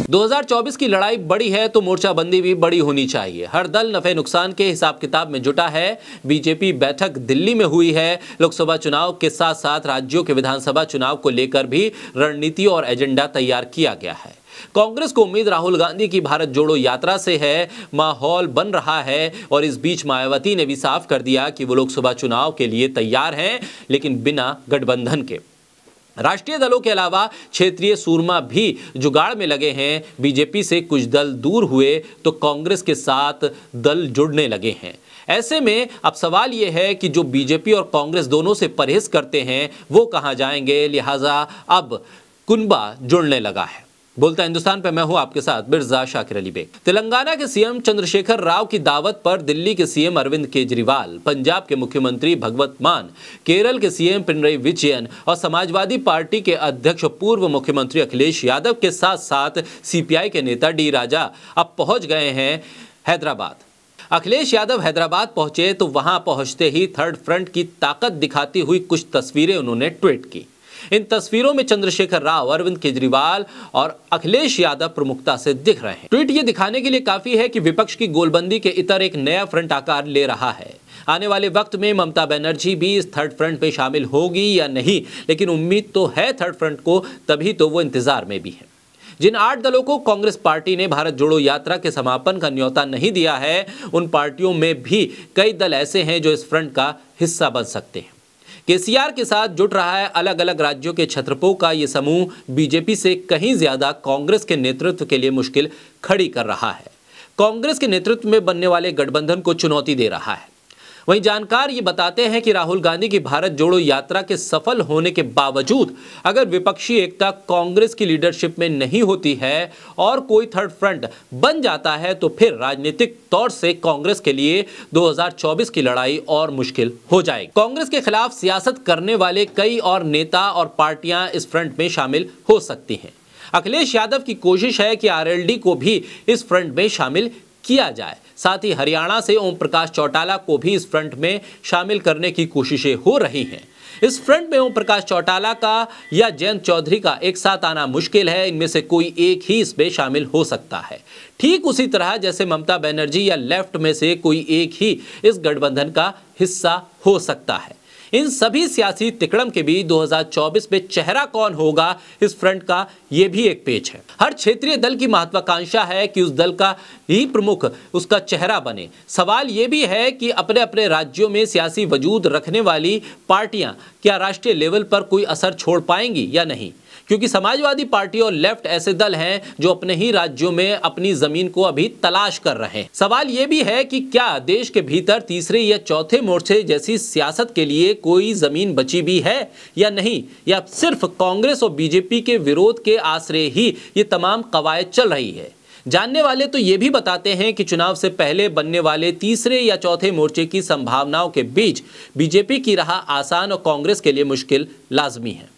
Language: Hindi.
2024 की लड़ाई बड़ी है तो मोर्चाबंदी भी बड़ी होनी चाहिए। हर दल नफे नुकसान के हिसाब किताब में जुटा है। बीजेपी बैठक दिल्ली में हुई है। लोकसभा चुनाव के साथ साथ राज्यों के विधानसभा चुनाव को लेकर भी रणनीति और एजेंडा तैयार किया गया है। कांग्रेस को उम्मीद राहुल गांधी की भारत जोड़ो यात्रा से है। माहौल बन रहा है और इस बीच मायावती ने भी साफ कर दिया कि वो लोकसभा चुनाव के लिए तैयार हैं, लेकिन बिना गठबंधन के। राष्ट्रीय दलों के अलावा क्षेत्रीय सूरमा भी जुगाड़ में लगे हैं। बीजेपी से कुछ दल दूर हुए तो कांग्रेस के साथ दल जुड़ने लगे हैं। ऐसे में अब सवाल यह है कि जो बीजेपी और कांग्रेस दोनों से परहेज करते हैं वो कहां जाएंगे। लिहाजा अब कुनबा जुड़ने लगा है। बोलता हिंदुस्तान पे मैं हूं आपके साथ मिर्जा शाकिर अली बेग। तेलंगाना के सीएम चंद्रशेखर राव की दावत पर दिल्ली के सीएम अरविंद केजरीवाल, पंजाब के मुख्यमंत्री भगवत मान, केरल के सीएम पिनरई विजयन और समाजवादी पार्टी के अध्यक्ष पूर्व मुख्यमंत्री अखिलेश यादव के साथ साथ सीपीआई के नेता डी राजा अब पहुंच गए हैं हैदराबाद। अखिलेश यादव हैदराबाद पहुंचे तो वहां पहुंचते ही थर्ड फ्रंट की ताकत दिखाती हुई कुछ तस्वीरें उन्होंने ट्वीट की। इन तस्वीरों में चंद्रशेखर राव, अरविंद केजरीवाल और अखिलेश यादव प्रमुखता से दिख रहे हैं। ट्वीट ये दिखाने के लिए काफी है कि विपक्ष की गोलबंदी के इतर एक नया फ्रंट आकार ले रहा है। आने वाले वक्त में ममता बनर्जी भी इस थर्ड फ्रंट में शामिल होगी या नहीं, लेकिन उम्मीद तो है थर्ड फ्रंट को, तभी तो वो इंतजार में भी है। जिन 8 दलों को कांग्रेस पार्टी ने भारत जोड़ो यात्रा के समापन का न्योता नहीं दिया है, उन पार्टियों में भी कई दल ऐसे हैं जो इस फ्रंट का हिस्सा बन सकते हैं। केसीआर के साथ जुट रहा है अलग अलग राज्यों के छत्रपों का ये समूह बीजेपी से कहीं ज्यादा कांग्रेस के नेतृत्व के लिए मुश्किल खड़ी कर रहा है। कांग्रेस के नेतृत्व में बनने वाले गठबंधन को चुनौती दे रहा है। वहीं जानकार ये बताते हैं कि राहुल गांधी की भारत जोड़ो यात्रा के सफल होने के बावजूद अगर विपक्षी एकता कांग्रेस की लीडरशिप में नहीं होती है और कोई थर्ड फ्रंट बन जाता है तो फिर राजनीतिक तौर से कांग्रेस के लिए 2024 की लड़ाई और मुश्किल हो जाएगी। कांग्रेस के खिलाफ सियासत करने वाले कई और नेता और पार्टियां इस फ्रंट में शामिल हो सकती हैं। अखिलेश यादव की कोशिश है कि आरएलडी को भी इस फ्रंट में शामिल किया जाए। साथ ही हरियाणा से ओम प्रकाश चौटाला को भी इस फ्रंट में शामिल करने की कोशिशें हो रही हैं। इस फ्रंट में ओम प्रकाश चौटाला का या जयंत चौधरी का एक साथ आना मुश्किल है। इनमें से कोई एक ही इसमें शामिल हो सकता है, ठीक उसी तरह जैसे ममता बनर्जी या लेफ्ट में से कोई एक ही इस गठबंधन का हिस्सा हो सकता है। इन सभी सियासी तिकड़म के बीच 2024 में चेहरा कौन होगा, इस फ्रंट का यह भी एक पेच है। हर क्षेत्रीय दल की महत्वाकांक्षा है कि उस दल का ही प्रमुख उसका चेहरा बने। सवाल यह भी है कि अपने अपने राज्यों में सियासी वजूद रखने वाली पार्टियां क्या राष्ट्रीय लेवल पर कोई असर छोड़ पाएंगी या नहीं, क्योंकि समाजवादी पार्टी और लेफ्ट ऐसे दल हैं जो अपने ही राज्यों में अपनी जमीन को अभी तलाश कर रहे हैं। सवाल यह भी है कि क्या देश के भीतर तीसरे या चौथे मोर्चे जैसी सियासत के लिए कोई जमीन बची भी है या नहीं, या सिर्फ कांग्रेस और बीजेपी के विरोध के आसरे ही ये तमाम कवायद चल रही है। जानने वाले तो ये भी बताते हैं कि चुनाव से पहले बनने वाले तीसरे या चौथे मोर्चे की संभावनाओं के बीच बीजेपी की राह आसान और कांग्रेस के लिए मुश्किल लाजमी है।